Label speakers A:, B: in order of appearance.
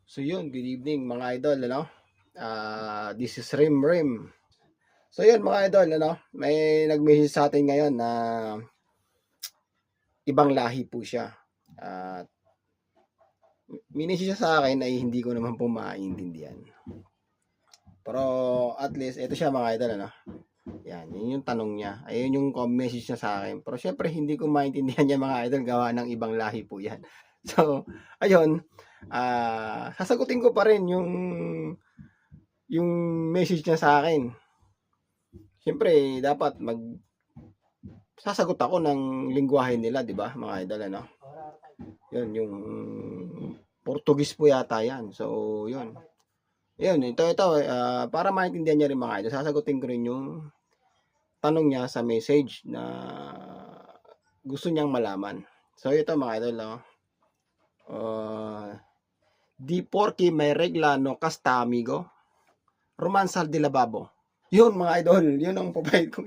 A: So yun, good evening mga idol, ano? This is Rim Rim. So yun mga idol, ano? May nag-message sa atin ngayon na ibang lahi po siya. At minessage siya sa akin ay hindi ko naman po maintindihan. Pero at least, ito siya mga idol, ano? Yan, yun yung tanong niya. Ayun yung message niya sa akin. Pero syempre, hindi ko maintindihan yan mga idol. Gawa ng ibang lahi po yan. So, ayun. Sasagutin ko pa rin yung message niya sa akin. Siyempre, dapat sasagot ako ng lingwahe nila, 'di ba? Mga idol, ano? 'Yun yung Portuguese po yata 'yan. So, 'yun. 'Yun, ito para maintindihan niya rin mga idol. Sasagutin ko rin yung tanong niya sa message na gusto niyang malaman. So, ito mga idol, no? Di porky may regla no casta amigo. Romansal de lababo. Yun mga idol, yun ang provide ko.